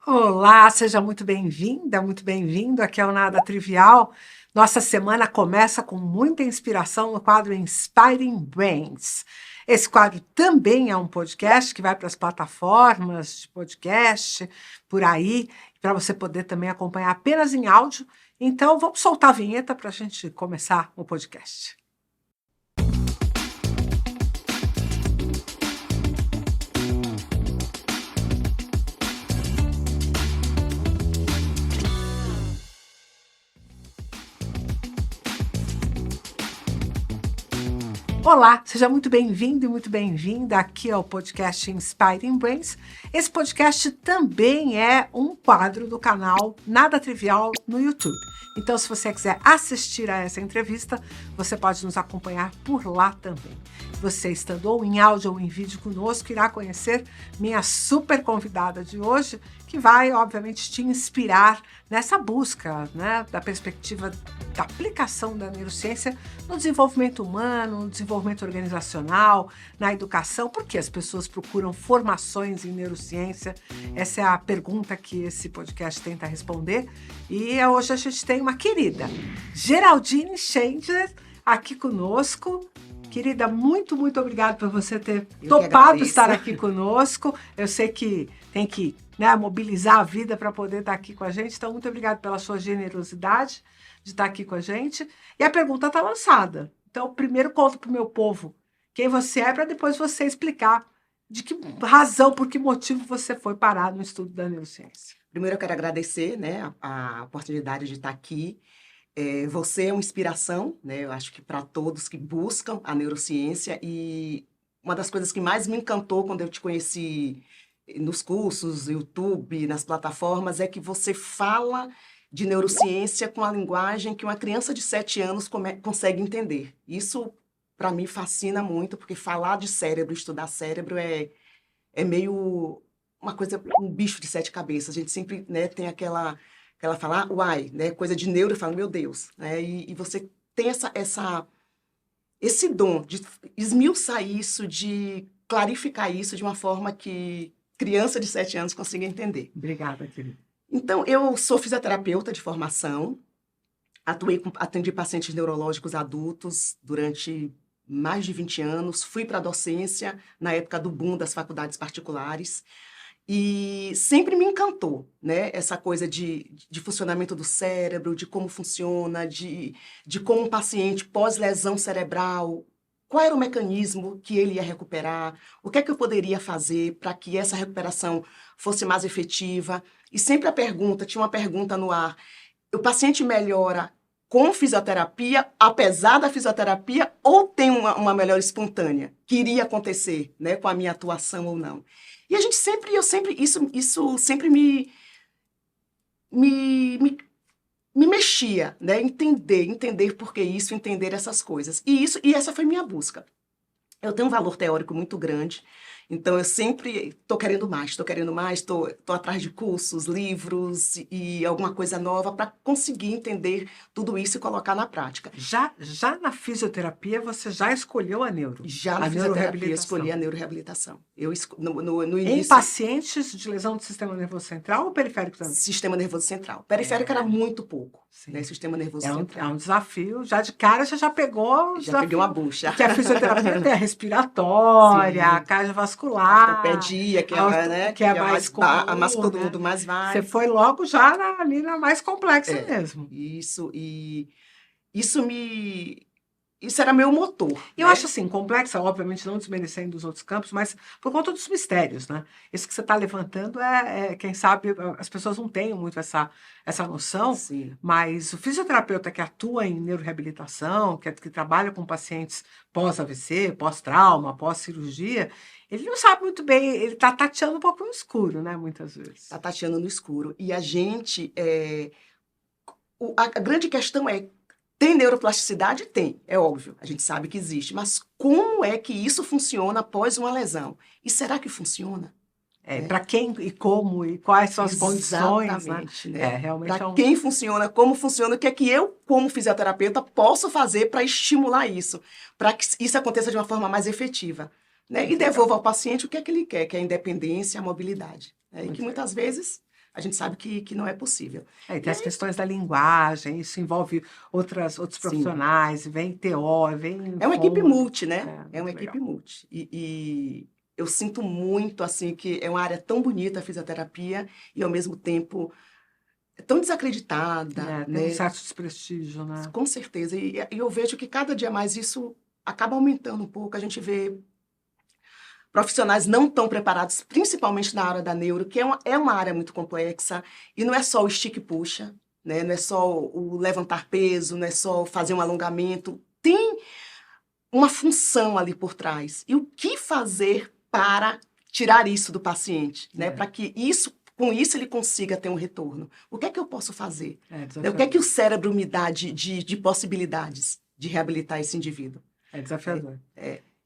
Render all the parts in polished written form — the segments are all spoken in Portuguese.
Olá, seja muito bem-vinda, muito bem-vindo. Aqui é o Nada Trivial. Nossa semana começa com muita inspiração no quadro Inspiring Brains. Esse quadro também é um podcast que vai para as plataformas de podcast, por aí, para você poder também acompanhar apenas em áudio. Então, vamos soltar a vinheta para a gente começar o podcast. Olá, seja muito bem-vindo e muito bem-vinda aqui ao podcast Inspiring Brains. Esse podcast também é um quadro do canal Nada Trivial no YouTube. Então, se você quiser assistir a essa entrevista, você pode nos acompanhar por lá também. Você, estando ou em áudio ou em vídeo conosco, irá conhecer minha super convidada de hoje, que vai, obviamente, te inspirar nessa busca, né, da perspectiva da aplicação da neurociência no desenvolvimento humano, no desenvolvimento organizacional, na educação. Por que as pessoas procuram formações em neurociência? Essa é a pergunta que esse podcast tenta responder. E hoje a gente tem uma querida, Geraldine Chandler, aqui conosco. Querida, muito obrigada por você ter topado estar aqui conosco. Eu sei que tem que, né, mobilizar a vida para poder estar aqui com a gente. Então, muito obrigada pela sua generosidade de estar aqui com a gente. E a pergunta está lançada. Então, primeiro conta para o meu povo quem você é, para depois você explicar de que razão, por que motivo você foi parar no estudo da neurociência. Primeiro, eu quero agradecer, né, a oportunidade de estar aqui. Você é uma inspiração, né, eu acho que para todos que buscam a neurociência, e uma das coisas que mais me encantou quando eu te conheci nos cursos, YouTube, nas plataformas, é que você fala de neurociência com a linguagem que uma criança de 7 anos consegue entender. Isso, para mim, fascina muito, porque falar de cérebro, estudar cérebro é meio uma coisa, um bicho de 7 cabeças. A gente sempre, né, tem aquela fala, uai, né, coisa de neuro, eu falo, meu Deus, né, e você tem esse dom de esmiuçar isso, de clarificar isso de uma forma que criança de 7 anos consiga entender. Obrigada, querida. Então, eu sou fisioterapeuta de formação, atendi pacientes neurológicos adultos durante mais de 20 anos, fui para a docência na época do boom das faculdades particulares, e sempre me encantou, né, essa coisa de funcionamento do cérebro, de como funciona, de como um paciente pós-lesão cerebral, qual era o mecanismo que ele ia recuperar, o que é que eu poderia fazer para que essa recuperação fosse mais efetiva. E sempre tinha uma pergunta no ar: o paciente melhora com fisioterapia, apesar da fisioterapia, ou tem uma melhora espontânea que iria acontecer, né, com a minha atuação ou não? E isso sempre me mexia, né? Entender por que isso, entender essas coisas. E essa foi minha busca. Eu tenho um valor teórico muito grande, então eu sempre estou querendo mais, estou atrás de cursos, livros e alguma coisa nova para conseguir entender tudo isso e colocar na prática. Já na fisioterapia, você já escolheu a neuro? Já na fisioterapia, eu escolhi a neuroreabilitação. No início, em pacientes de lesão do sistema nervoso central ou periférico também? Sistema nervoso central. Periférico era muito pouco. Né? Sistema nervoso central. É um desafio. Já de cara, você já pegou. Já peguei uma bucha. Porque a fisioterapia tem a respiratória, a cardiovascular. A ortopedia, que é, né, que é mais comum. A mais que todo mundo mais vai. Você foi logo já ali na mais complexa mesmo. Isso era meu motor. Eu acho assim, complexa, obviamente não desmerecendo dos outros campos, mas por conta dos mistérios, né? Isso que você está levantando quem sabe, as pessoas não têm muito essa noção, Sim. Mas o fisioterapeuta que atua em neuroreabilitação, que trabalha com pacientes pós-AVC, pós-trauma, pós-cirurgia, ele não sabe muito bem, ele está tateando um pouco no escuro, né? Muitas vezes. Está tateando no escuro. E a gente, a grande questão é: tem neuroplasticidade? Tem, é óbvio, a gente sabe que existe, mas como é que isso funciona após uma lesão? E será que funciona? Para quem e como e quais são as condições, né? Realmente para quem funciona, como funciona, o que é que eu, como fisioterapeuta, posso fazer para estimular isso, para que isso aconteça de uma forma mais efetiva, né? E devolva ao paciente o que é que ele quer, que é a independência, a mobilidade, né? E que muitas vezes a gente sabe que não é possível. E tem as questões da linguagem, isso envolve outros profissionais, vem TO, vem... É uma equipe multi, né? É uma muito equipe legal. multi. E eu sinto muito, assim, que é uma área tão bonita a fisioterapia e, ao mesmo tempo, é tão desacreditada, Tem um né? certo desprestígio, né? Com certeza. E eu vejo que cada dia mais isso acaba aumentando um pouco. A gente vê profissionais não tão preparados, principalmente na área da neuro, que é uma área muito complexa, e não é só o estica e puxa, né? Não é só o levantar peso, não é só fazer um alongamento. Tem uma função ali por trás. E o que fazer para tirar isso do paciente, né? Para que com isso ele consiga ter um retorno. O que é que eu posso fazer? O que é que o cérebro me dá de possibilidades de reabilitar esse indivíduo? É desafiador.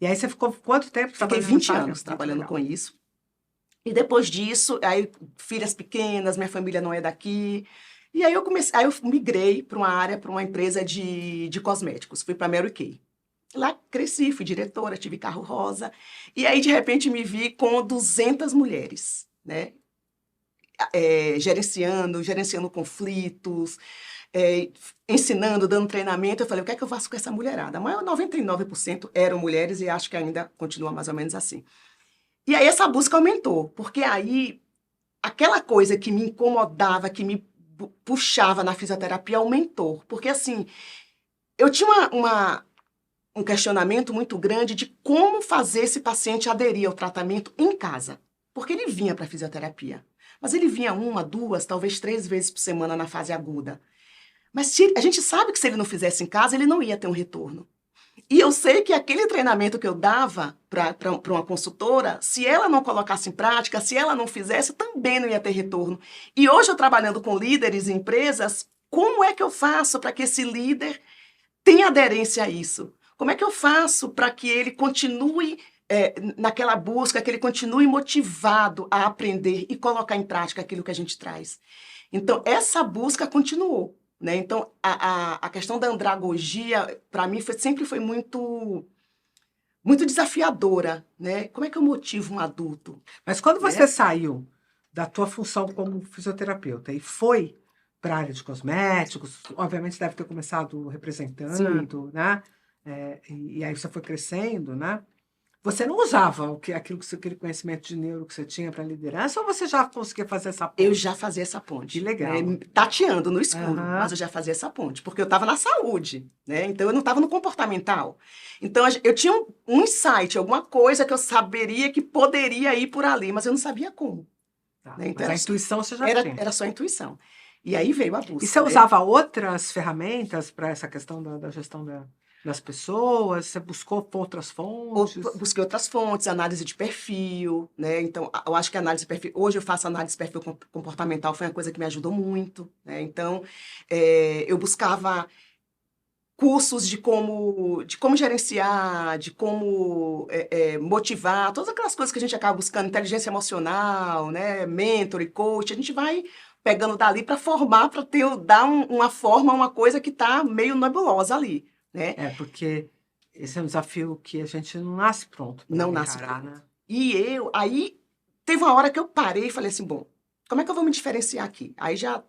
E aí você ficou quanto tempo trabalhando? Fiquei 20 anos trabalhando com isso. E depois disso, aí filhas pequenas, minha família não é daqui. E aí eu migrei para uma empresa de cosméticos. Fui para a Mary Kay. Lá cresci, fui diretora, tive carro rosa. E aí, de repente, me vi com 200 mulheres, né? Gerenciando conflitos, ensinando, dando treinamento. Eu falei, o que é que eu faço com essa mulherada? A maior 99% eram mulheres e acho que ainda continua mais ou menos assim. E aí essa busca aumentou, porque aí aquela coisa que me incomodava, que me puxava na fisioterapia aumentou. Porque assim, eu tinha um questionamento muito grande de como fazer esse paciente aderir ao tratamento em casa. Porque ele vinha para a fisioterapia, mas ele vinha 1, 2, talvez 3 vezes por semana na fase aguda. Mas a gente sabe que se ele não fizesse em casa, ele não ia ter um retorno. E eu sei que aquele treinamento que eu dava para uma consultora, se ela não colocasse em prática, se ela não fizesse, também não ia ter retorno. E hoje eu trabalhando com líderes em empresas, como é que eu faço para que esse líder tenha aderência a isso? Como é que eu faço para que ele continue naquela busca, que ele continue motivado a aprender e colocar em prática aquilo que a gente traz? Então, essa busca continuou. Né? Então, a questão da andragogia, para mim, sempre foi muito, muito desafiadora. Né? Como é que eu motivo um adulto? Mas quando você saiu da tua função como fisioterapeuta e foi para a área de cosméticos, obviamente você deve ter começado representando, Sim. né? E aí você foi crescendo, né? Você não usava aquele conhecimento de neuro que você tinha para liderança ou você já conseguia fazer essa ponte? Eu já fazia essa ponte. Que legal. Né? Tateando no escuro, mas eu já fazia essa ponte, porque eu estava na saúde, né? Então eu não estava no comportamental. Então eu tinha um insight, alguma coisa que eu saberia que poderia ir por ali, mas eu não sabia como. Né? Então, mas a intuição você já tinha. Era só a intuição. E aí veio a busca. E você usava outras ferramentas para essa questão da gestão das pessoas? Você buscou outras fontes? Busquei outras fontes, análise de perfil, né? Então, eu acho que a análise de perfil... Hoje eu faço análise de perfil comportamental, foi uma coisa que me ajudou muito, né? Então, eu buscava cursos de como gerenciar, de como motivar, todas aquelas coisas que a gente acaba buscando, inteligência emocional, né? Mentor e coach, a gente vai pegando dali para formar, para dar uma forma, uma coisa que está meio nebulosa ali, né? Porque esse é um desafio que a gente não nasce pronto para não encarar, nasce pronto. Né? E aí teve uma hora que eu parei e falei assim, bom, como é que eu vou me diferenciar aqui? Aí já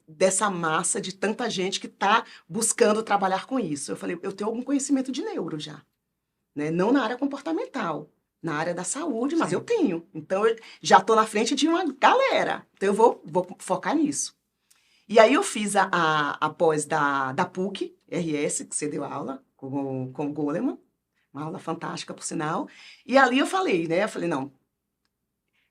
dessa massa de tanta gente que está buscando trabalhar com isso. Eu falei, eu tenho algum conhecimento de neuro já, né? Não na área comportamental, na área da saúde, mas eu tenho. Então, eu já estou na frente de uma galera. Então, eu vou focar nisso. E aí, eu fiz a pós da PUC, RS, que você deu aula, com o Goleman, uma aula fantástica, por sinal. E ali eu falei, né? Eu falei, não,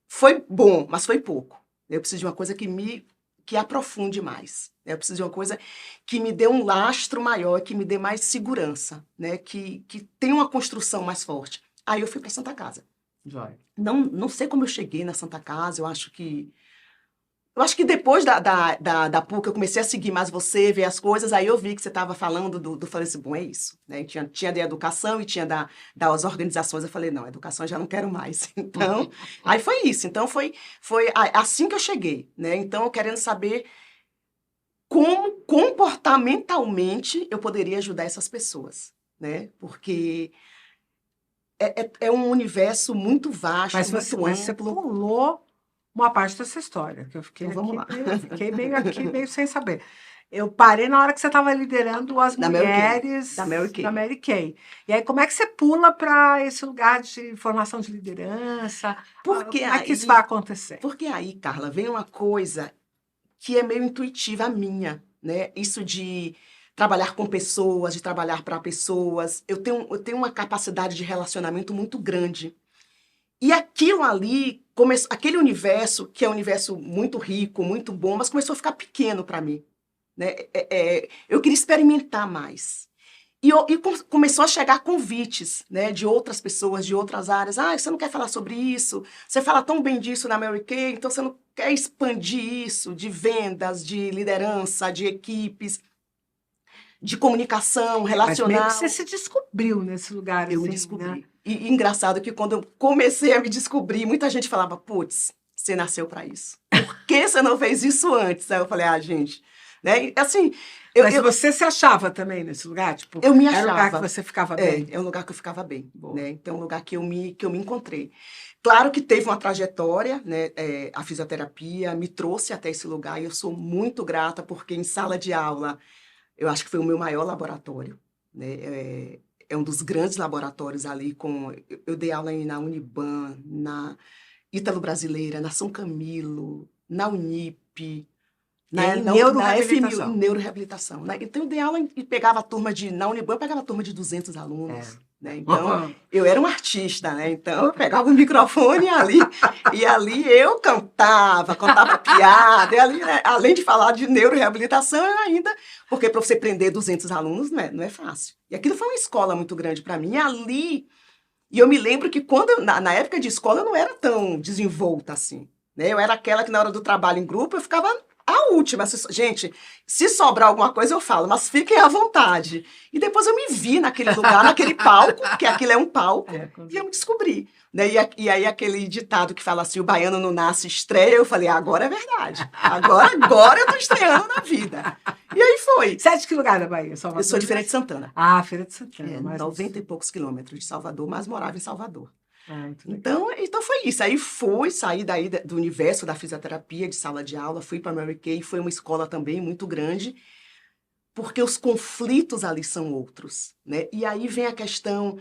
foi bom, mas foi pouco. Eu preciso de uma coisa que aprofunde mais. Eu preciso de uma coisa que me dê um lastro maior, que me dê mais segurança, né? Que tenha uma construção mais forte. Aí eu fui para Santa Casa. Não sei como eu cheguei na Santa Casa, eu acho que depois da PUC eu comecei a seguir mais você, ver as coisas, aí eu vi que você estava falando falei assim, bom, é isso. Né? Tinha da educação e tinha das organizações, eu falei, não, a educação eu já não quero mais. Então, aí foi isso. Então, foi assim que eu cheguei. Né? Então, eu querendo saber como comportamentalmente eu poderia ajudar essas pessoas. Né? Porque é um universo muito vasto, muito amplo. Mas você pulou uma parte dessa história, que eu fiquei, Então, vamos aqui, lá. fiquei meio aqui, meio sem saber. Eu parei na hora que você estava liderando as Da Mary Kay. mulheres Da Mary Kay. da Mary Kay. E aí, como é que você pula para esse lugar de formação de liderança? Porque Como é que isso vai acontecer? Porque aí, Carla, vem uma coisa que é meio intuitiva minha, né? Isso de trabalhar com pessoas, de trabalhar para pessoas. Eu tenho uma capacidade de relacionamento muito grande. E aquilo ali, aquele universo, que é um universo muito rico, muito bom, mas começou a ficar pequeno para mim, né? Eu queria experimentar mais. Começou a chegar convites, né, de outras pessoas, de outras áreas. Ah, você não quer falar sobre isso? Você fala tão bem disso na Mary Kay, então você não quer expandir isso de vendas, de liderança, de equipes, de comunicação, Mas meio que relacional? você se descobriu nesse lugar, Eu me assim, descobri. né? E engraçado que quando eu comecei a me descobrir, muita gente falava, putz, você nasceu para isso. Por que você não fez isso antes? Aí eu falei, gente, né? E, assim, Mas você se achava também nesse lugar? Tipo, eu me era um lugar que achava. você ficava bem? É um lugar que eu ficava bem, Boa. né? Então, é um lugar que eu me encontrei. Claro que teve uma trajetória, né? A fisioterapia me trouxe até esse lugar e eu sou muito grata porque em sala de aula, eu acho que foi o meu maior laboratório, né? É um dos grandes laboratórios ali eu dei aula na Uniban, na Ítalo Brasileira, na São Camilo, na Unip, Em na FMU, em neuroreabilitação. neuroreabilitação, né? Então, eu dei aula e pegava a turma na Uniban, eu pegava a turma de 200 alunos, né? Então, eu era uma artista, né? Então, eu pegava o microfone e ali eu contava piada, e ali, né? Além de falar de neuroreabilitação, eu ainda, porque para você prender 200 alunos não é fácil. E aquilo foi uma escola muito grande para mim, e eu me lembro que na época de escola, eu não era tão desenvolta assim, né? Eu era aquela que na hora do trabalho em grupo, eu ficava a última. Gente, se sobrar alguma coisa eu falo, mas fiquem à vontade. E depois eu me vi naquele lugar, naquele palco, que aquilo é um palco, e eu me descobri. Né? E aí aquele ditado que fala assim, o baiano não nasce, estreia, eu falei, agora é verdade. Agora eu tô estreando na vida. E aí foi. Você é de que lugar da Bahia? Eu sou de Feira de Santana. Ah, Feira de Santana. 90 e poucos quilômetros de Salvador, mas morava em Salvador. Muito legal. Então foi isso. Aí saí daí do universo da fisioterapia, de sala de aula, fui para a Mary Kay, foi uma escola também muito grande, porque os conflitos ali são outros, né? E aí vem a questão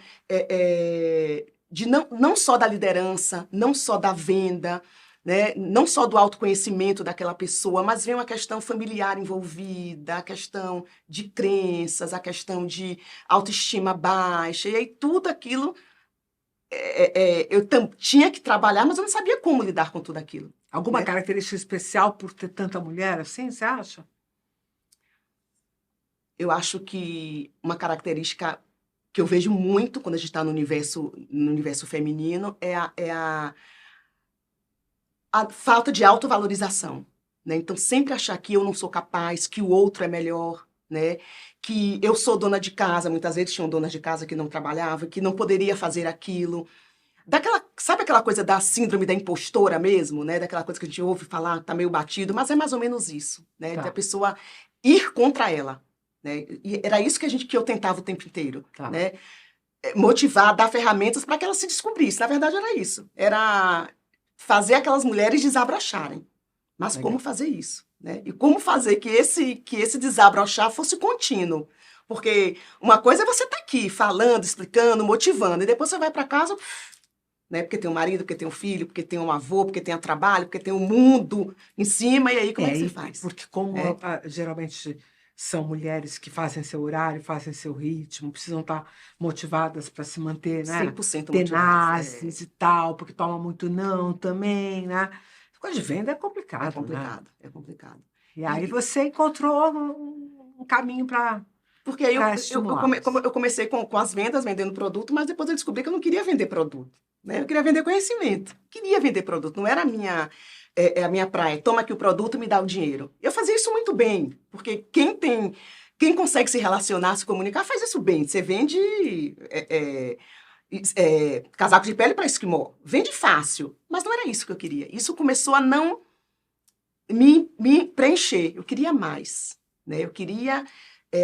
de não só da liderança, não só da venda, né? Não só do autoconhecimento daquela pessoa, mas vem uma questão familiar envolvida, a questão de crenças, a questão de autoestima baixa, e aí tudo aquilo eu tinha que trabalhar, mas eu não sabia como lidar com tudo aquilo. Alguma né? característica especial por ter tanta mulher assim, você acha? Eu acho que uma característica que eu vejo muito quando a gente está no universo feminino é a falta de autovalorização. Né? Então, sempre achar que eu não sou capaz, que o outro é melhor, né? Que eu sou dona de casa, muitas vezes tinham donas de casa que não trabalhavam, que não poderia fazer aquilo. Sabe aquela coisa da síndrome da impostora mesmo, né? Daquela coisa que a gente ouve falar, tá meio batido, mas é mais ou menos isso, né? Tá. De a pessoa ir contra ela, né? E era isso que eu tentava o tempo inteiro, Tá. né? Motivar, dar ferramentas para que ela se descobrisse. Na verdade, era isso. Era fazer aquelas mulheres desabrocharem. Mas Legal. como fazer isso, né? E como fazer que esse desabrochar fosse contínuo. Porque uma coisa é você estar aqui falando, explicando, motivando, e depois você vai para casa, né? Porque tem um marido, porque tem um filho, porque tem um avô, porque tem um trabalho, porque tem um mundo em cima, e aí como é que você faz? Porque como geralmente são mulheres que fazem seu horário, fazem seu ritmo, precisam estar motivadas para se manter, né? 100% tenazes e tal, porque toma muito não também, né? Coisa de venda é complicado, É complicado, né? é complicado. E aí você encontrou um caminho para Porque aí estimular. eu comecei com as vendas, vendendo produto, mas depois eu descobri que eu não queria vender produto. Né? Eu queria vender conhecimento. Queria vender produto, não era a minha praia. Toma aqui o produto e me dá o dinheiro. Eu fazia isso muito bem, porque quem consegue se relacionar, se comunicar, faz isso bem. Você vende casaco de pele para esquimó. Vende fácil, mas não era isso que eu queria. Isso começou a não me preencher. Eu queria mais. Né? Eu queria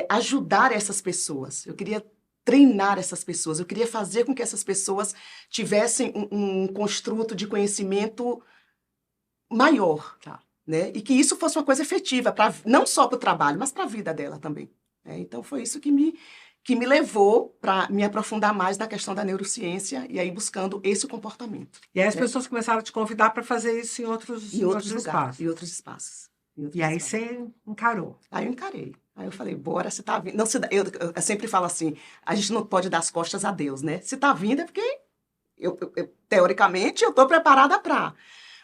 ajudar essas pessoas. Eu queria treinar essas pessoas. Eu queria fazer com que essas pessoas tivessem um construto de conhecimento maior, Tá. né? E que isso fosse uma coisa efetiva, não só para o trabalho, mas para a vida dela também. Né? Então, foi isso que me levou para me aprofundar mais na questão da neurociência e aí buscando esse comportamento. E aí as né? pessoas começaram a te convidar para fazer isso em outros lugares, espaços. em outros espaços. E aí você encarou. Aí eu encarei. Aí eu falei, bora, se tá vindo. Não, eu sempre falo assim, a gente não pode dar as costas a Deus, né? Se tá vindo é porque, teoricamente, eu estou preparada para.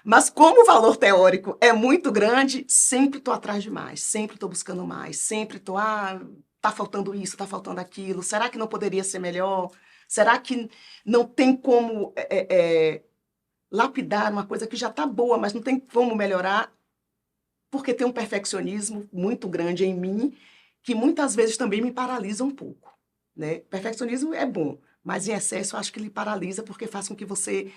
Mas como o valor teórico é muito grande, sempre estou atrás de mais, sempre estou buscando mais, sempre estou, tá faltando isso, tá faltando aquilo, será que não poderia ser melhor? Será que não tem como lapidar uma coisa que já está boa, mas não tem como melhorar? Porque tem um perfeccionismo muito grande em mim, que muitas vezes também me paralisa um pouco. Né? Perfeccionismo é bom, mas em excesso eu acho que ele paralisa porque faz com que você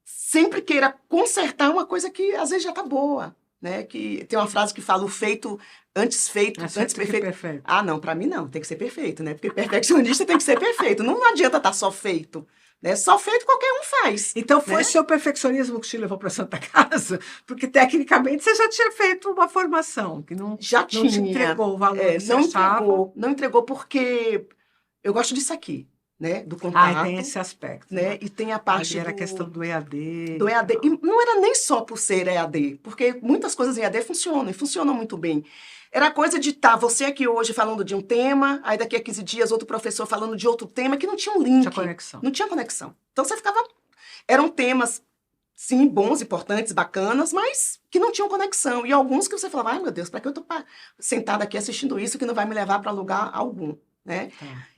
sempre queira consertar uma coisa que às vezes já está boa. Né? Que tem uma frase que fala, o feito, antes perfeito. Perfeito. Não, para mim não, tem que ser perfeito, né? Porque perfeccionista tem que ser perfeito. Não adianta estar só feito. Né? Só feito qualquer um faz. Então foi né? seu perfeccionismo que te levou para Santa Casa? Porque tecnicamente você já tinha feito uma formação que não te entregou o valor que você achava. Não entregou porque eu gosto disso aqui, né? Do contato. Tem esse aspecto. Né? E tem a parte era a questão do EAD. Do EAD. E não era nem só por ser EAD, porque muitas coisas em EAD funcionam, e funcionam muito bem. Era coisa de estar você aqui hoje falando de um tema, aí daqui a 15 dias outro professor falando de outro tema, que não tinha um link. Não tinha conexão. Não tinha conexão. Então você ficava... Eram temas, sim, bons, importantes, bacanas, mas que não tinham conexão. E alguns que você falava, ai meu Deus, para que eu estou sentada aqui assistindo isso que não vai me levar para lugar algum? Né?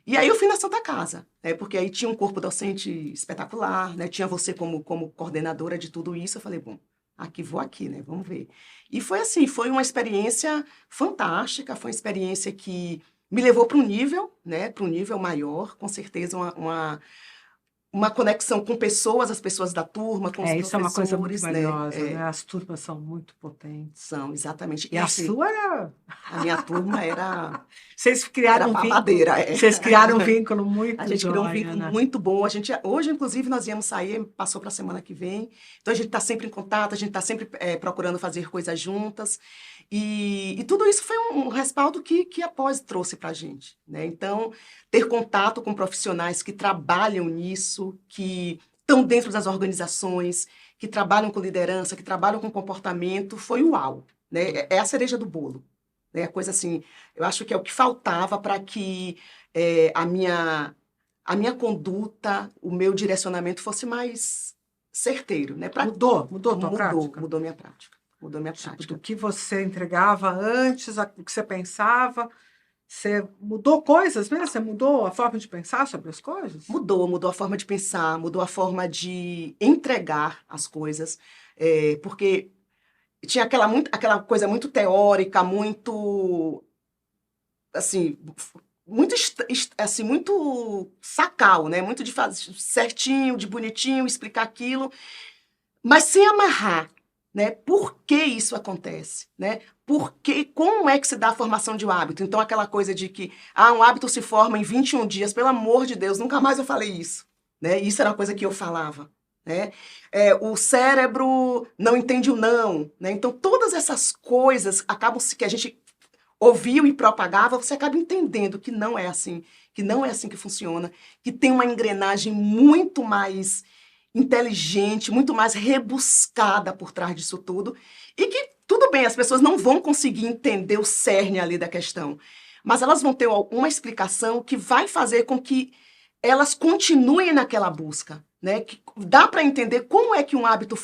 E aí eu fui na Santa Casa, né? Porque aí tinha um corpo docente espetacular, né? Tinha você como coordenadora de tudo isso. Eu falei, bom, vou aqui, né? Vamos ver. E foi assim, foi uma experiência fantástica, foi uma experiência que me levou para um nível, né? Para um nível maior, com certeza uma conexão com pessoas, as pessoas da turma, com os professores. Isso é uma coisa muito valiosa, né? né? As turmas são muito potentes. São, exatamente. E assim, a sua era... A minha turma era... Vocês criaram um vínculo. Vocês criaram um vínculo muito bom. A gente criou um vínculo muito bom. Hoje, inclusive, nós íamos sair, passou para a semana que vem. Então, a gente está sempre em contato, a gente está sempre procurando fazer coisas juntas. E tudo isso foi um respaldo que a pós trouxe para a gente. Né? Então, ter contato com profissionais que trabalham nisso, que estão dentro das organizações, que trabalham com liderança, que trabalham com comportamento, foi uau. Né? É a cereja do bolo. Né? Coisa assim, eu acho que é o que faltava para que a minha conduta, o meu direcionamento fosse mais certeiro. Né? Mudou a tua prática? Mudou minha prática. Mudou minha prática. Do que você entregava antes, o que você pensava, você mudou coisas mesmo? Você mudou a forma de pensar sobre as coisas? Mudou a forma de pensar, mudou a forma de entregar as coisas, porque tinha aquela coisa muito teórica, muito, assim, muito sacal, né? Muito de fazer certinho, de bonitinho, explicar aquilo, mas sem amarrar. Né? Por que isso acontece? Né? Como é que se dá a formação de um hábito? Então, aquela coisa de que um hábito se forma em 21 dias, pelo amor de Deus, nunca mais eu falei isso. Né? Isso era uma coisa que eu falava. Né? O cérebro não entende o não. Né? Então, todas essas coisas que a gente ouviu e propagava, você acaba entendendo que não é assim que funciona, que tem uma engrenagem muito mais inteligente, muito mais rebuscada por trás disso tudo, e que, tudo bem, as pessoas não vão conseguir entender o cerne ali da questão, mas elas vão ter uma explicação que vai fazer com que elas continuem naquela busca, né? Que dá para entender como é que um hábito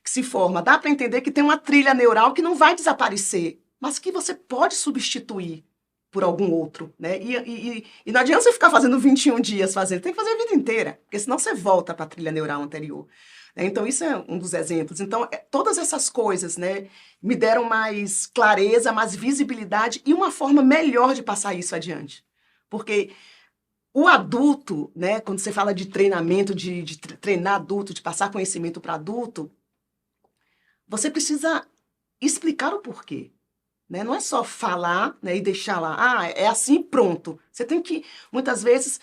se forma, dá para entender que tem uma trilha neural que não vai desaparecer, mas que você pode substituir por algum outro, né? E não adianta você ficar fazendo 21 dias fazendo, tem que fazer a vida inteira, porque senão você volta para a trilha neural anterior. Então, isso é um dos exemplos. Então, todas essas coisas, né, me deram mais clareza, mais visibilidade e uma forma melhor de passar isso adiante. Porque o adulto, né, quando você fala de treinamento, de treinar adulto, de passar conhecimento para adulto, você precisa explicar o porquê. Né? Não é só falar, né, e deixar lá, é assim pronto. Você tem que, muitas vezes,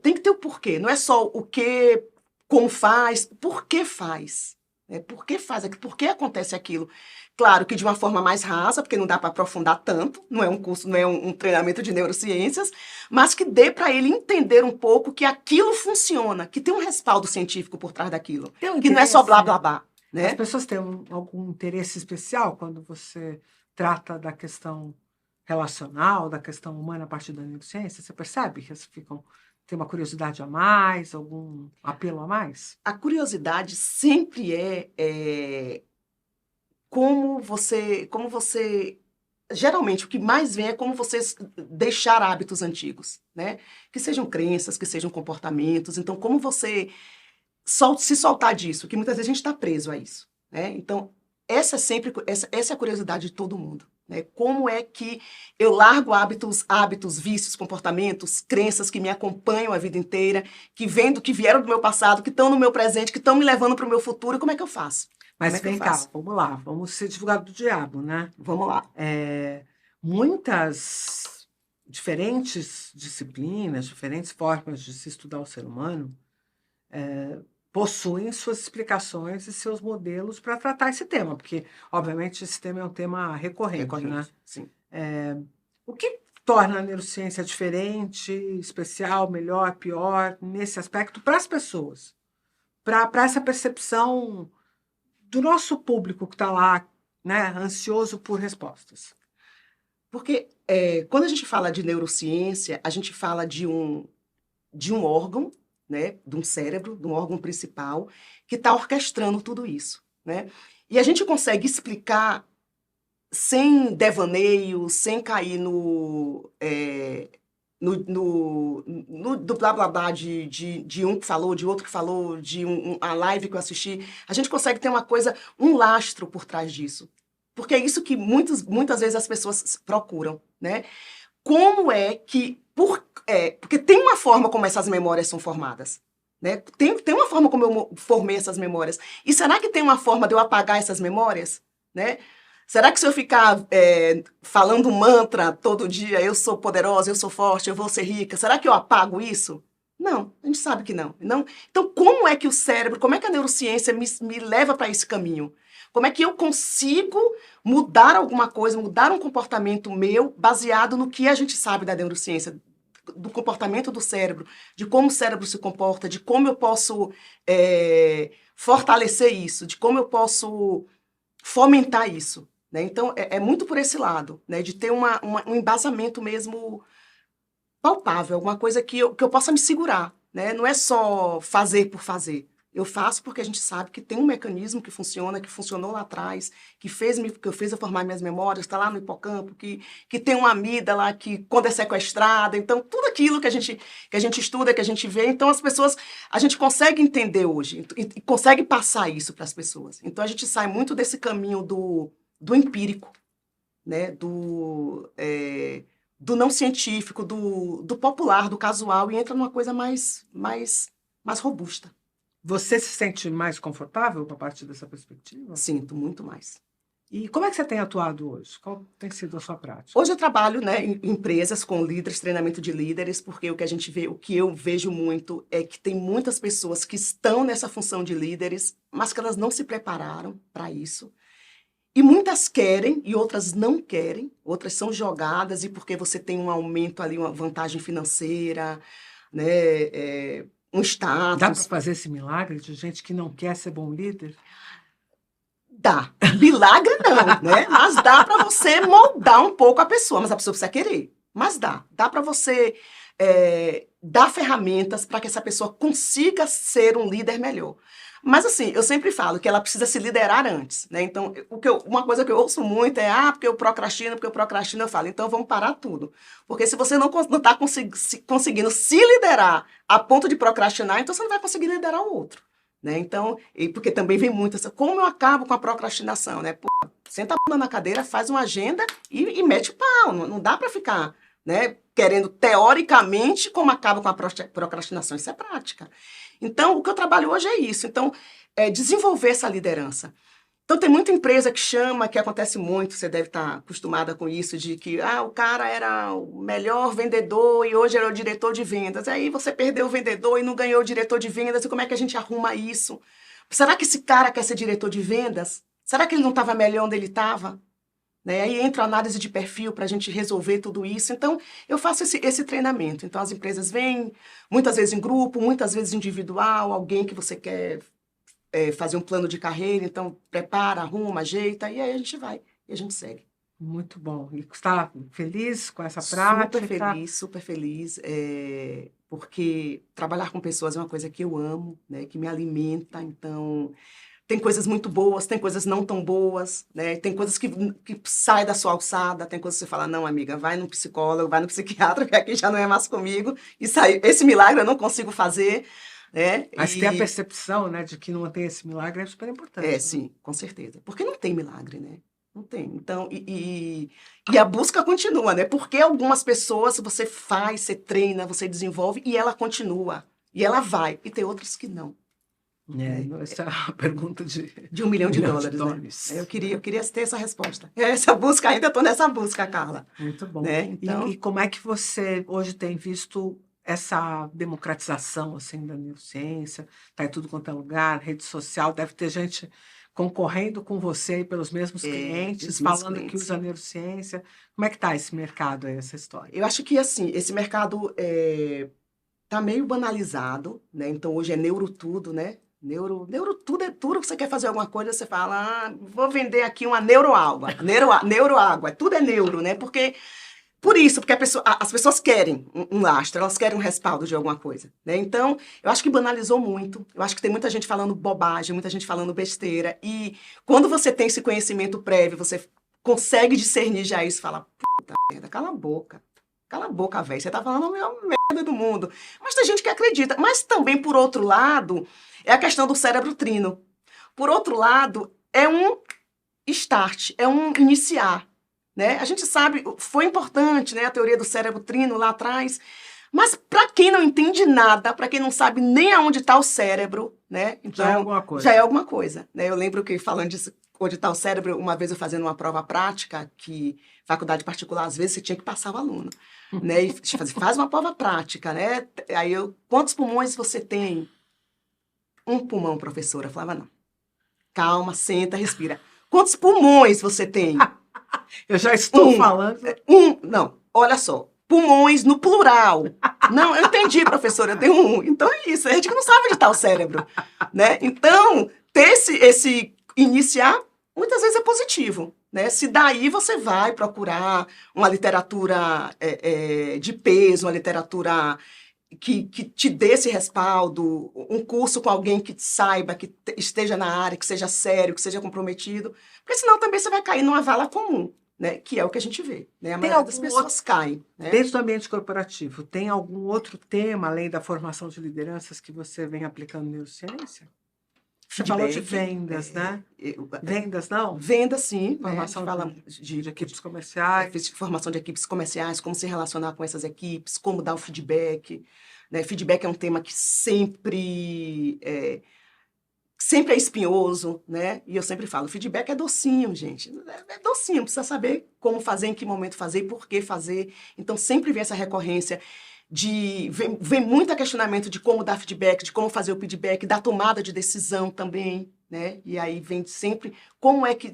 tem que ter o porquê. Não é só o que, como faz, por que faz. Né? Por que faz aquilo? Por que acontece aquilo? Claro que de uma forma mais rasa, porque não dá para aprofundar tanto, não é um curso, não é um treinamento de neurociências, mas que dê para ele entender um pouco que aquilo funciona, que tem um respaldo científico por trás daquilo, que não é só blá, blá, blá. Né? As pessoas têm algum interesse especial quando você trata da questão relacional, da questão humana a partir da neurociência? Você percebe que elas têm uma curiosidade a mais, algum apelo a mais? A curiosidade sempre é como você... Geralmente, o que mais vem é como você deixar hábitos antigos, né? Que sejam crenças, que sejam comportamentos. Então, como você se soltar disso, que muitas vezes a gente está preso a isso, né? Então, essa é a curiosidade de todo mundo, né? Como é que eu largo hábitos, vícios, comportamentos, crenças que me acompanham a vida inteira, que vieram do meu passado, que estão no meu presente, que estão me levando para o meu futuro, como é que eu faço? Mas vem cá, vamos lá, vamos ser advogado do diabo, né? Vamos lá. Muitas diferentes disciplinas, diferentes formas de se estudar o ser humano possuem suas explicações e seus modelos para tratar esse tema, porque, obviamente, esse tema é um tema recorrente, né? Sim. O que torna a neurociência diferente, especial, melhor, pior, nesse aspecto, para as pessoas? Para essa percepção do nosso público que está lá, né, ansioso por respostas. Porque quando a gente fala de neurociência, a gente fala de um órgão, né, de um cérebro, de um órgão principal, que está orquestrando tudo isso. Né? E a gente consegue explicar sem devaneio, sem cair no do blá blá blá de um que falou, de outro que falou, de a live que eu assisti. A gente consegue ter uma coisa, um lastro por trás disso. Porque é isso que muitas vezes as pessoas procuram, né? Como é que... porque tem uma forma como essas memórias são formadas. Né? Tem uma forma como eu formei essas memórias. E será que tem uma forma de eu apagar essas memórias? Né? Será que se eu ficar falando um mantra todo dia, eu sou poderosa, eu sou forte, eu vou ser rica, será que eu apago isso? Não, a gente sabe que não. Então, como é que o cérebro, como é que a neurociência me leva para esse caminho? Como é que eu consigo mudar alguma coisa, mudar um comportamento meu, baseado no que a gente sabe da neurociência, do comportamento do cérebro, de como o cérebro se comporta, de como eu posso fortalecer isso, de como eu posso fomentar isso. Né? Então, é muito por esse lado, né? De ter um embasamento mesmo palpável, alguma coisa que eu possa me segurar. Né? Não é só fazer por fazer. Eu faço porque a gente sabe que tem um mecanismo que funciona, que funcionou lá atrás, que eu fiz eu formar minhas memórias, está lá no hipocampo, que tem uma amígdala que, quando é sequestrada, então tudo aquilo que a gente estuda, que a gente vê, então as pessoas, a gente consegue entender hoje e consegue passar isso para as pessoas. Então a gente sai muito desse caminho do empírico, né? Do não científico, do popular, do casual, e entra numa coisa mais robusta. Você se sente mais confortável a partir dessa perspectiva? Sinto, muito mais. E como é que você tem atuado hoje? Qual tem sido a sua prática? Hoje eu trabalho, né, em empresas com líderes, treinamento de líderes, porque o que eu vejo muito é que tem muitas pessoas que estão nessa função de líderes, mas que elas não se prepararam para isso. E muitas querem e outras não querem, outras são jogadas, e porque você tem um aumento ali, uma vantagem financeira, né, um status. Dá para fazer esse milagre de gente que não quer ser bom líder? Dá. Milagre não, né? Mas dá para você moldar um pouco a pessoa, mas a pessoa precisa querer. Mas dá. Dá para você dar ferramentas para que essa pessoa consiga ser um líder melhor. Mas assim, eu sempre falo que ela precisa se liderar antes, né? Então, uma coisa que eu ouço muito é, porque eu procrastino, eu falo, então vamos parar tudo. Porque se você não está conseguindo se liderar a ponto de procrastinar, então você não vai conseguir liderar o outro. Né? Então, porque também vem muito essa, como eu acabo com a procrastinação, né? Pô, senta a bunda na cadeira, faz uma agenda e mete o pau. Não dá para ficar, né, querendo teoricamente como acaba com a procrastinação. Isso é prática. Então, o que eu trabalho hoje é isso. Então, desenvolver essa liderança. Então, tem muita empresa que chama, que acontece muito, você deve estar acostumada com isso, de que o cara era o melhor vendedor e hoje era o diretor de vendas. Aí você perdeu o vendedor e não ganhou o diretor de vendas, e como é que a gente arruma isso? Será que esse cara quer ser diretor de vendas? Será que ele não estava melhor onde ele estava? Né? Aí entra a análise de perfil para a gente resolver tudo isso. Então, eu faço esse treinamento. Então, as empresas vêm, muitas vezes em grupo, muitas vezes individual, alguém que você quer fazer um plano de carreira, então prepara, arruma, ajeita, e aí a gente vai, e a gente segue. Muito bom. E está feliz com essa prática? Super feliz, porque trabalhar com pessoas é uma coisa que eu amo, né, que me alimenta, então tem coisas muito boas, tem coisas não tão boas, né, tem coisas que saem da sua alçada, tem coisas que você fala, não, amiga, vai no psicólogo, vai no psiquiatra, que aqui já não é mais comigo, esse milagre eu não consigo fazer, né? Mas ter a percepção, né, de que não tem esse milagre é super importante. Né? Sim, com certeza, porque não tem milagre, né? Não tem. Então, e a busca continua, né? Porque algumas pessoas você faz, você treina, você desenvolve e ela continua. E ela vai. E tem outras que não. Essa é a pergunta de $1 milhão de dólares. Né? Eu queria ter essa resposta. Essa busca, ainda estou nessa busca, Carla. Muito bom. Né? Então... E como é que você hoje tem visto essa democratização assim, da neurociência? Está em tudo quanto é lugar, rede social, deve ter gente concorrendo com você e pelos mesmos clientes, falando que usa neurociência. Como é que está esse mercado aí, essa história? Eu acho que, assim, esse mercado está meio banalizado, né? Então, hoje é neuro tudo, né? Neuro tudo é tudo. Você quer fazer alguma coisa, você fala, vou vender aqui uma neuroágua. Neuroágua, tudo é neuro, né? Porque as pessoas querem um lastro, elas querem um respaldo de alguma coisa, né? Então, eu acho que banalizou muito. Eu acho que tem muita gente falando bobagem, muita gente falando besteira. E quando você tem esse conhecimento prévio, você consegue discernir já isso e fala, puta merda, cala a boca. Cala a boca, velho. Você tá falando a maior merda do mundo. Mas tem gente que acredita. Mas também, por outro lado, é a questão do cérebro trino. Por outro lado, é um start, é um iniciar. Né? A gente sabe, foi importante, né, a teoria do cérebro trino lá atrás, mas para quem não entende nada, para quem não sabe nem aonde está o cérebro, né, então, já é alguma coisa. Já é alguma coisa, né? Eu lembro que, falando disso, onde está o cérebro, uma vez eu fazendo uma prova prática, que faculdade particular, às vezes você tinha que passar o aluno, né, e faz uma prova prática, né, aí quantos pulmões você tem? Um pulmão, professora. Eu falava, não, calma, senta, respira. Quantos pulmões você tem? Eu já estou falando. Não, olha só. Pulmões no plural. Não, eu entendi, professora, eu tenho um. Então é isso, a gente que não sabe onde está o cérebro. Né? Então, ter esse iniciar, muitas vezes é positivo. Né? Se daí você vai procurar uma literatura de peso, uma literatura que te dê esse respaldo, um curso com alguém que saiba, que esteja na área, que seja sério, que seja comprometido, porque senão também você vai cair numa vala comum, né? Que é o que a gente vê, né? A maioria das pessoas caem. Né? Dentro do ambiente corporativo, tem algum outro tema, além da formação de lideranças, que você vem aplicando neurociência? Você falou de vendas, né? Vendas, não? Vendas, sim. Formação de equipes comerciais. Formação de equipes comerciais, como se relacionar com essas equipes, como dar o feedback. Né? Feedback é um tema que sempre é espinhoso, né? E eu sempre falo, feedback é docinho, gente. É docinho, precisa saber como fazer, em que momento fazer e por que fazer. Então, sempre vem essa recorrência vem muito questionamento de como dar feedback, de como fazer o feedback, da tomada de decisão também, né? E aí vem sempre como é que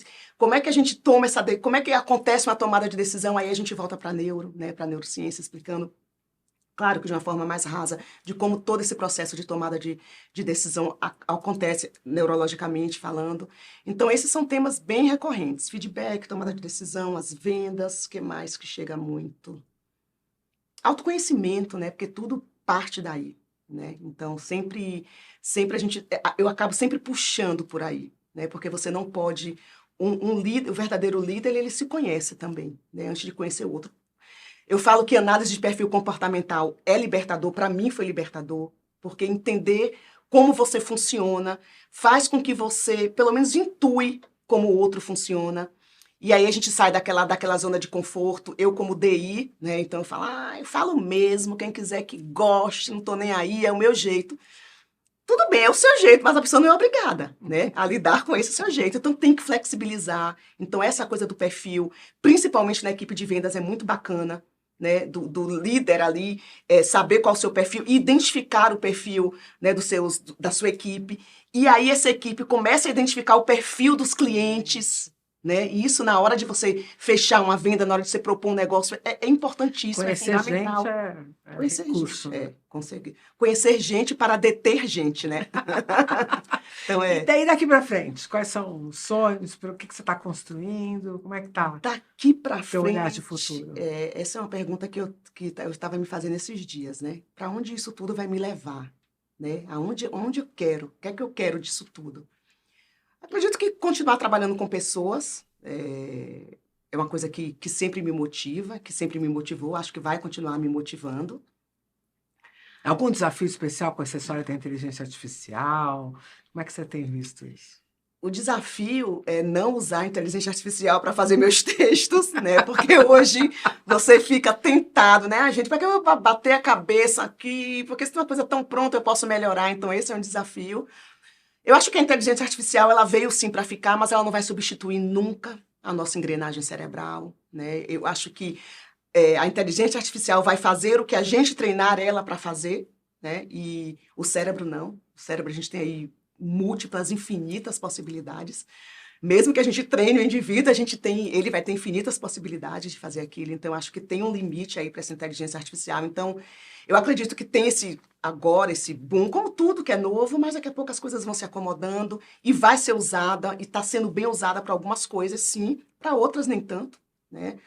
a gente toma como é que acontece uma tomada de decisão, aí a gente volta para né, para neurociência, explicando, claro que de uma forma mais rasa, de como todo esse processo de tomada de decisão acontece neurologicamente falando. Então, esses são temas bem recorrentes, feedback, tomada de decisão, as vendas, que mais que chega muito? Autoconhecimento, né? Porque tudo parte daí, né? Então, sempre eu acabo sempre puxando por aí, né? Porque você não pode... o verdadeiro líder, ele se conhece também, né? Antes de conhecer o outro. Eu falo que análise de perfil comportamental é libertador, para mim foi libertador, porque entender como você funciona faz com que você, pelo menos, intui como o outro funciona. E aí a gente sai daquela zona de conforto, eu como DI, né? Então eu falo, eu falo mesmo, quem quiser que goste, não tô nem aí, é o meu jeito. Tudo bem, é o seu jeito, mas a pessoa não é obrigada, né, a lidar com esse seu jeito. Então tem que flexibilizar. Então essa coisa do perfil, principalmente na equipe de vendas, é muito bacana, né, do líder ali, saber qual é o seu perfil, identificar o perfil, né, da sua equipe, e aí essa equipe começa a identificar o perfil dos clientes, né, e isso na hora de você fechar uma venda, na hora de você propor um negócio, é importantíssimo, Conhecer fundamental. gente é Conhecer recurso. gente, conhecer gente para deter gente, né? Então, E daí daqui para frente, quais são os sonhos, o que você está construindo, como é que está daqui para o teu olhar de frente, futuro? essa é uma pergunta que eu estava me fazendo esses dias, né? Para onde isso tudo vai me levar, né? Onde eu quero, o que é que eu quero disso tudo? Acredito que continuar trabalhando com pessoas é uma coisa que sempre me motiva, que sempre me motivou, acho que vai continuar me motivando. Algum desafio especial com essa história da inteligência artificial? Como é que você tem visto isso? O desafio é não usar a inteligência artificial para fazer meus textos, né? Porque hoje você fica tentado, né? Gente, para que eu vou bater a cabeça aqui? Porque se tem uma coisa tão pronta, eu posso melhorar. Então, esse é um desafio. Eu acho que a inteligência artificial, ela veio sim para ficar, mas ela não vai substituir nunca a nossa engrenagem cerebral, né? Eu acho que a inteligência artificial vai fazer o que a gente treinar ela para fazer, né? E o cérebro não. O cérebro a gente tem aí múltiplas, infinitas possibilidades. Mesmo que a gente treine o indivíduo, ele vai ter infinitas possibilidades de fazer aquilo. Então, acho que tem um limite aí para essa inteligência artificial. Então, eu acredito que tem esse boom, como tudo que é novo, mas daqui a pouco as coisas vão se acomodando e vai ser usada, e está sendo bem usada para algumas coisas, sim, para outras nem tanto, né?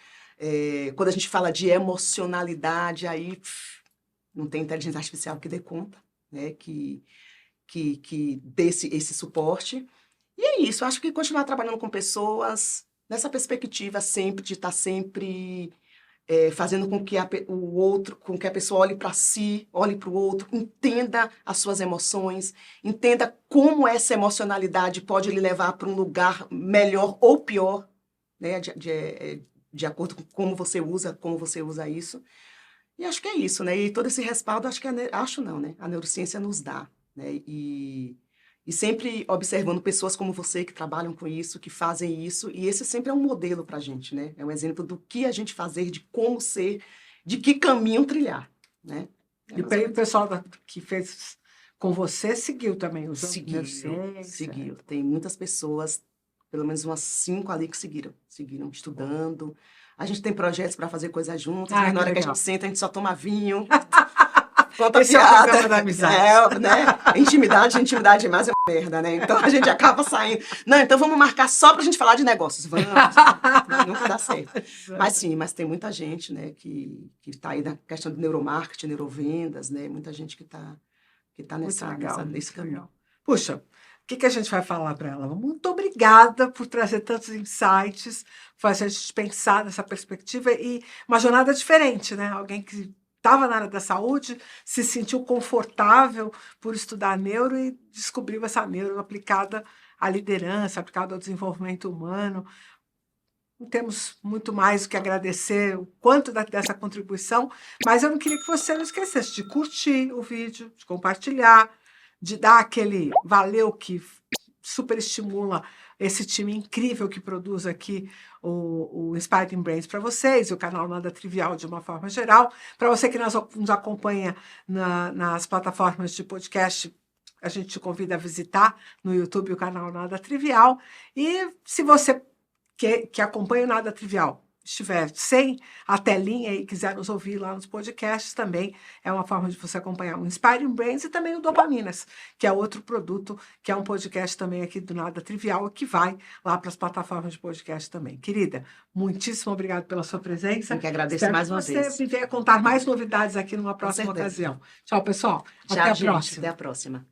Quando a gente fala de emocionalidade, aí não tem inteligência artificial que dê conta, né? Que dê esse suporte. E é isso, eu acho que continuar trabalhando com pessoas nessa perspectiva sempre de estar sempre fazendo com que com que a pessoa olhe para si, olhe para o outro, entenda as suas emoções, entenda como essa emocionalidade pode lhe levar para um lugar melhor ou pior, né, de acordo com como você usa isso. E acho que é isso, né? E todo esse respaldo, a neurociência nos dá, né? E sempre observando pessoas como você que trabalham com isso, que fazem isso, e esse sempre é um modelo para a gente, né? É um exemplo do que a gente fazer, de como ser, de que caminho trilhar, né? E o pessoal que fez com você seguiu também, usando neurociência? Seguiu. Tem muitas pessoas, pelo menos umas 5 ali que seguiram estudando. A gente tem projetos para fazer coisas juntas, mas na hora que a gente senta, a gente só toma vinho. Conta Esse piada. É o da amizade. Né? Intimidade demais é uma merda, né? Então a gente acaba saindo. Não, então vamos marcar só pra gente falar de negócios. Vamos. Nunca dá certo. Mas sim, tem muita gente, né, que tá aí na questão de neuromarketing, neurovendas, né? Muita gente que tá nesse caminho. Puxa, o que a gente vai falar para ela? Muito obrigada por trazer tantos insights, fazer a gente pensar nessa perspectiva e uma jornada diferente, né? Alguém que estava na área da saúde, se sentiu confortável por estudar neuro e descobriu essa neuro aplicada à liderança, aplicada ao desenvolvimento humano. Não temos muito mais o que agradecer o quanto dessa contribuição, mas eu não queria que você não esquecesse de curtir o vídeo, de compartilhar, de dar aquele valeu que super estimula esse time incrível que produz aqui o Inspiring Brains para vocês, e o canal Nada Trivial de uma forma geral. Para você que nos acompanha nas plataformas de podcast, a gente te convida a visitar no YouTube o canal Nada Trivial. E se você que acompanha o Nada Trivial estiver sem a telinha e quiser nos ouvir lá nos podcasts, também é uma forma de você acompanhar o Inspiring Brains e também o Dopaminas, que é outro produto, que é um podcast também aqui do Nada Trivial, que vai lá para as plataformas de podcast também. Querida, muitíssimo obrigada pela sua presença. Eu que agradeço mais uma vez. Você me venha contar mais novidades aqui numa próxima ocasião. Tchau, pessoal. Até a próxima.